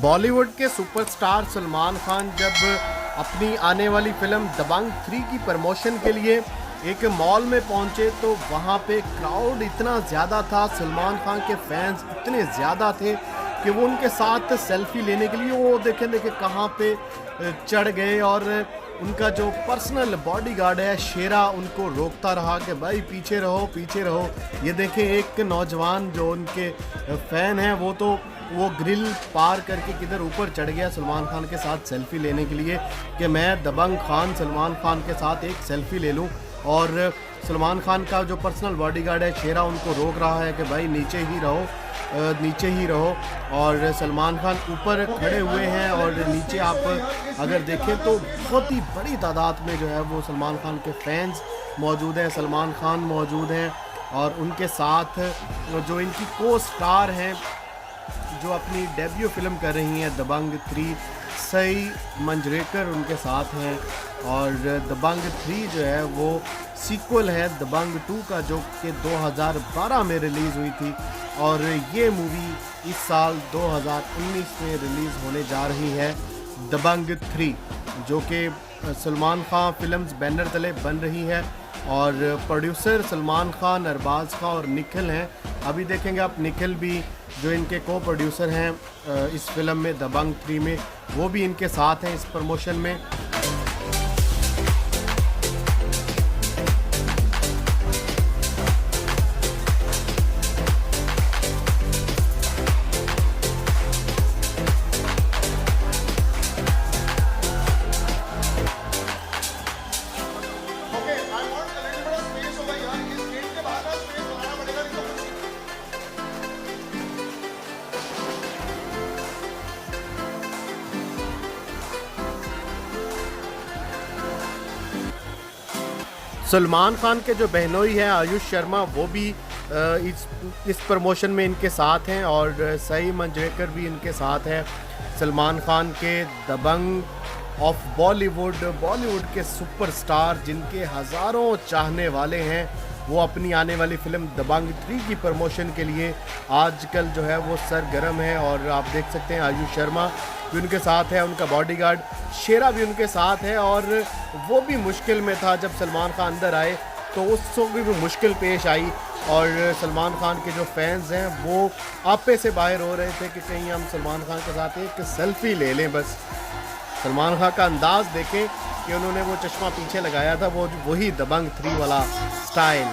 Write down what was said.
बॉलीवुड के सुपरस्टार सलमान खान जब अपनी आने वाली फिल्म दबंग 3 की प्रमोशन के लिए एक मॉल में पहुंचे तो वहां पे क्राउड इतना ज़्यादा था, सलमान खान के फैंस इतने ज़्यादा थे कि वो उनके साथ सेल्फी लेने के लिए वो देखे कहाँ पे चढ़ गए और उनका जो पर्सनल बॉडीगार्ड है शेरा उनको रोकता रहा कि भाई पीछे रहो पीछे रहो। ये देखें एक नौजवान जो उनके फ़ैन हैं वो ग्रिल पार करके किधर ऊपर चढ़ गया सलमान खान के साथ सेल्फी लेने के लिए कि मैं दबंग खान सलमान खान के साथ एक सेल्फी ले लूं। और सलमान खान का जो पर्सनल बॉडीगार्ड है शेरा उनको रोक रहा है कि भाई नीचे ही रहो। और सलमान खान ऊपर खड़े हुए हैं और नीचे आप अगर देखें तो बहुत ही बड़ी तादाद में जो है वो सलमान खान के फैंस मौजूद हैं, सलमान खान मौजूद हैं और उनके साथ जो इनकी को स्टार हैं जो अपनी डेब्यू फिल्म कर रही हैं दबंग 3, सई मंजरेकर उनके साथ हैं। और दबंग 3 जो है वो सीक्वल है दबंग 2 का जो कि 2012 में रिलीज़ हुई थी और ये मूवी इस साल 2019 में रिलीज़ होने जा रही है दबंग 3 जो कि सलमान खान फिल्म्स बैनर तले बन रही है और प्रोड्यूसर सलमान खान, अरबाज खान और निखिल हैं। अभी देखेंगे आप निखिल भी जो इनके को प्रोड्यूसर हैं इस फिल्म में दबंग 3 में, वो भी इनके साथ हैं इस प्रमोशन में। सलमान खान के जो बहनोई है आयुष शर्मा वो भी इस प्रमोशन में इनके साथ हैं और सई मंजरेकर भी इनके साथ है। सलमान खान के दबंग ऑफ बॉलीवुड के सुपरस्टार जिनके हज़ारों चाहने वाले हैं वो अपनी आने वाली फिल्म दबंग 3 की प्रमोशन के लिए आजकल जो है वो सरगर्म है। और आप देख सकते हैं आयुष शर्मा भी उनके साथ है, उनका बॉडीगार्ड शेरा भी उनके साथ है और वो भी मुश्किल में था जब सलमान खान अंदर आए तो उस वक्त भी मुश्किल पेश आई और सलमान खान के जो फैंस हैं वो आपे से बाहर हो रहे थे कि कहीं हम सलमान खान के साथ एक सेल्फी ले लें। बस सलमान खान का अंदाज़ देखें कि उन्होंने वो चश्मा पीछे लगाया था, वो वही दबंग 3 वाला स्टाइल।